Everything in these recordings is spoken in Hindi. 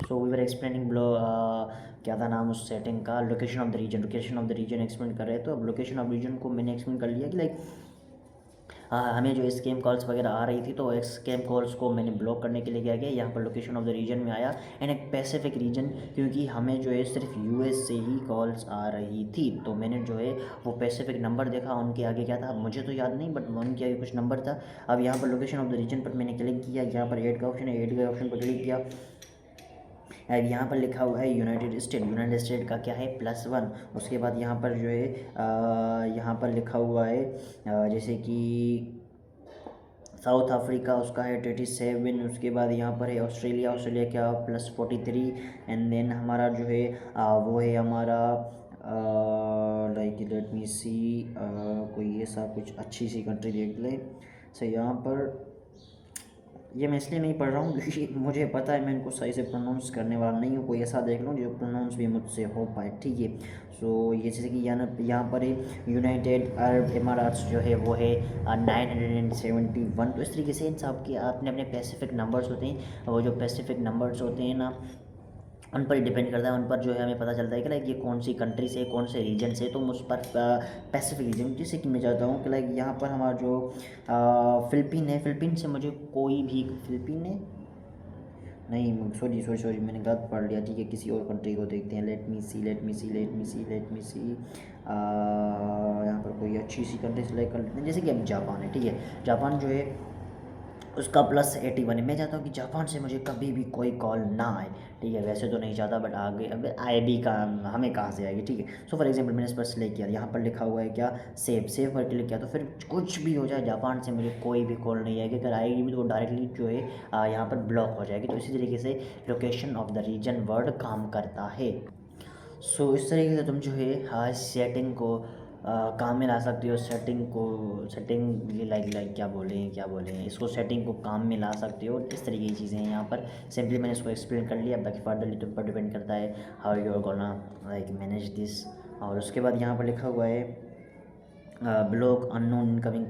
सो वी वर एक्सप्लेनिंग क्या था नाम उस सेटिंग का, location of the region explain कर रहे थे। तो अब लोकेशन ऑफ रीजन को मैंने एक्सप्लेन कर लिया कि लाइक हमें जो स्कैम कॉल्स वगैरह आ रही थी, तो स्कैम कॉल्स को मैंने ब्लॉक करने के लिए क्या किया, यहाँ पर लोकेशन ऑफ द रीजन में आया एंड एक पैसिफिक रीजन, क्योंकि हमें जो है सिर्फ यूएस से ही कॉल्स आ रही थी। तो मैंने जो है वो पैसिफिक नंबर देखा, उनके आगे क्या था मुझे तो याद नहीं, बट उनके आगे कुछ नंबर था। अब यहाँ पर लोकेशन ऑफ द रीजन पर मैंने क्लिक किया, यहाँ पर ऐड का ऑप्शन है, ऐड का ऑप्शन पर क्लिक किया। अब यहाँ पर लिखा हुआ है यूनाइटेड स्टेट का क्या है +1। उसके बाद यहाँ पर जो है यहाँ पर लिखा हुआ है जैसे कि साउथ अफ्रीका उसका है 37। उसके बाद यहाँ पर है ऑस्ट्रेलिया क्या +43। एंड देन हमारा जो है वो है हमारा लाइक लेट मी सी कोई ऐसा कुछ अच्छी सी कंट्री देख लें। सो यहाँ पर ये मैं इसलिए नहीं पढ़ रहा हूँ क्योंकि मुझे पता है मैं इनको सही से प्रोनाउंस करने वाला नहीं हूँ। कोई ऐसा देख लूँ जो प्रोनाउंस भी मुझसे हो पाए, ठीक है। सो ये जैसे कि यहाँ पर यूनाइटेड अरब इमारात्स जो है वो है 971। तो इस तरीके से इन सब के अपने अपने पैसिफिक नंबर्स होते हैं। वो जो पैसिफिक नंबर्स होते हैं ना, उन पर डिपेंड करता है, उन पर जो है हमें पता चलता है कि लाइक ये कौन सी कंट्री से, कौन से रीजन से। तो उस पर पैसिफिक रीजन, जैसे कि मैं चाहता हूँ कि लाइक यहाँ पर हमारा जो फ़िलिपीन है, फ़िलिपीन से मुझे कोई भी, फ़िलिपीन है नहीं, सॉरी मैंने गलत पढ़ लिया, ठीक है। किसी और कंट्री को देखते हैं। लेट मी सी यहाँ पर कोई अच्छी सी कंट्री सेलेक्ट कर लेते हैं, जैसे कि अब जापान है, ठीक है। जापान जो है उसका +81 है। मैं चाहता हूँ कि जापान से मुझे कभी भी कोई कॉल ना आए, ठीक है। वैसे तो नहीं चाहता, बट आगे अब आए भी का हमें कहाँ से आएगी, ठीक है। सो फॉर एग्जांपल मैंने इस पर सेलेक्ट किया, यहाँ पर लिखा हुआ है क्या, सेव पर क्लिक किया। तो फिर कुछ भी हो जाए जापान से मुझे कोई भी कॉल नहीं आएगी। अगर आएगी भी तो वो डायरेक्टली जो है यहाँ पर ब्लॉक हो जाएगी। तो इसी तरीके से location of the region word काम करता है। सो इस तरीके से तुम जो है सेटिंग को काम में ला सकते हो। सेटिंग ये लाइक क्या बोलें इसको, सेटिंग को काम में ला सकते हो। इस तरीके की चीज़ें हैं यहाँ पर। सिंपली मैंने इसको एक्सप्लेन कर लिया, बाकी फर्दरली तुम पर डिपेंड करता है how you are gonna like manage this. और उसके बाद यहाँ पर लिखा हुआ है ब्लॉक अननोन इनकमिंग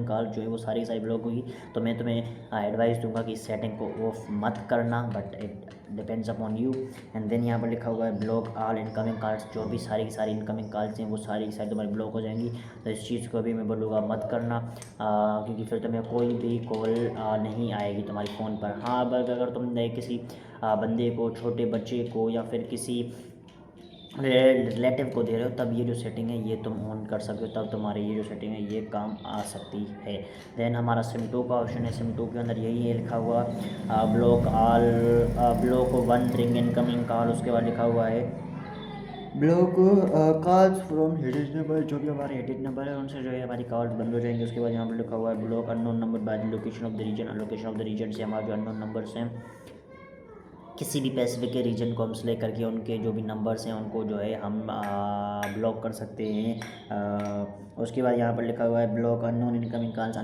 कॉल जो है वो सारी ब्लॉक हुई। तो मैं तुम्हें एडवाइस दूंगा कि इस सेटिंग को ऑफ मत करना, but it depends upon you. And then यहाँ पर लिखा हुआ है ब्लॉक ऑल इनकमिंग कॉल्स, जो भी सारी की सारी इनकमिंग कॉल्स हैं वो सारी की सारी तुम्हारी ब्लॉक हो जाएंगी। तो इस चीज़ को भी मैं बोलूँगा मत करना, क्योंकि फिर तुम्हें कोई भी कॉल नहीं आएगी तुम्हारी फ़ोन पर। हाँ, अगर तुमने किसी बंदे को, छोटे बच्चे को, या फिर किसी रिलेटिव को दे रहे हो, तब ये जो सेटिंग है ये तुम ऑन कर सकते हो, तब तुम्हारी ये जो सेटिंग है ये काम आ सकती है। देन हमारा सिम 2 का ऑप्शन है। सिम 2 के अंदर यही है लिखा हुआ ब्लॉक 1 रिंग इनकमिंग कॉल। उसके बाद लिखा हुआ है block calls from headed number, जो भी हमारे हेडेड नंबर है उनसे जो है हमारी कॉल्स बंद हो जाएंगे। उसके बाद यहाँ पर लिखा हुआ है block unknown number by location of the region. Location of the region से हमारे जो अननोन नंबर्स हैं, किसी भी पैसिफिक के रीजन को हम सेलेक्ट करके उनके जो भी नंबर्स हैं उनको जो है हम ब्लॉक कर सकते हैं। उसके बाद यहाँ पर लिखा हुआ है ब्लॉक अननोन इनकमिंग कॉल्स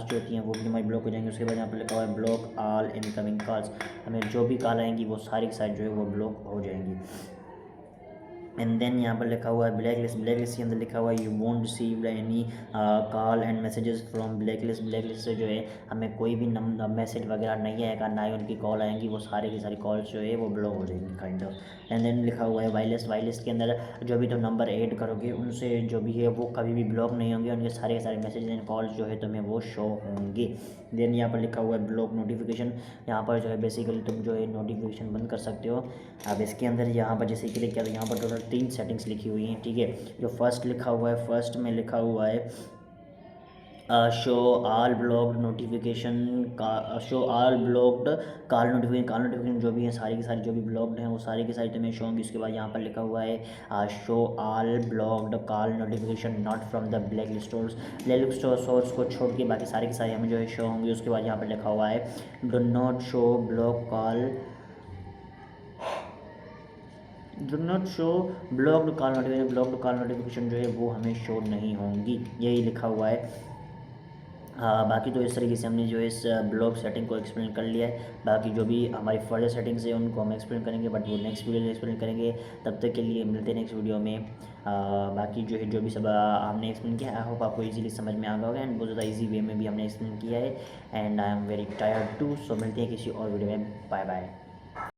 जो होती हैं वो भी हमारी ब्लॉक हो जाएंगी। उसके बाद यहाँ पर लिखा हुआ है ब्लॉक ऑल इनकमिंग कॉल्स, हमें जो भी कॉल आएंगी वो सारी की सारी जो है वो ब्लॉक हो जाएंगी। एंड देन यहाँ पर लिखा हुआ है ब्लैक लिस्ट के अंदर लिखा हुआ है you won't receive any call and messages from black list से जो है हमें कोई भी मैसेज वगैरह नहीं आएगा, ना ही उनकी कॉल आएंगी, वो सारी की सारी कॉल्स जो है वो ब्लॉक हो जाएंगी काइंड ऑफ। एंड देन लिखा हुआ है वाई लिस्ट के अंदर जो भी तुम नंबर ऐड करोगे उनसे जो भी है वो कभी भी ब्लॉक नहीं होंगे, उनके सारे के सारे मैसेज एंड कॉल्स जो है तुम्हें वो शो होंगे। देन यहाँ पर लिखा हुआ है ब्लॉक नोटिफिकेशन, यहाँ पर जो है बेसिकली तुम जो है नोटिफिकेशन बंद कर सकते हो। अब इसके अंदर यहाँ पर जैसे क्लिक किया तो यहाँ पर टोटल 3 सेटिंग्स लिखी हुई हैं, ठीक है। जो फर्स्ट लिखा हुआ है, फर्स्ट में लिखा हुआ है शो ऑल ब्लॉक्ड नोटिफिकेशन का, show all blocked call notification जो भी है सारी की सारी जो भी ब्लॉक्ड हैं वो सारी की सारी तुम्हें शो होंगी। उसके बाद यहाँ पर लिखा हुआ है show all blocked call notification not from the black list source को छोड़ के बाकी सारी की सारी हमें जो है शो होंगी। उसके बाद यहाँ पर लिखा हुआ है do not show block call blocked call notification जो है वो हमें शो नहीं होंगी, यही लिखा हुआ है। बाकी तो इस तरीके से हमने जो है इस ब्लॉक सेटिंग को एक्सप्लेन कर लिया है। बाकी जो भी हमारी फर्दर सेटिंग्स है उनको हम एक्सप्लेन करेंगे, बट वो नेक्स्ट वीडियो में एक्सप्लेन करेंगे। तब तक के लिए मिलते हैं नेक्स्ट वीडियो में। बाकी जो है जो भी सब हमने एक्सप्लेन किया आई होप आपको इजीली समझ में आ गया होगा, एंड बहुत ज़्यादा ईजी वे में भी हमने एक्सप्लेन किया है। And I am very tired too. सो मिलते हैं किसी और वीडियो में। Bye bye.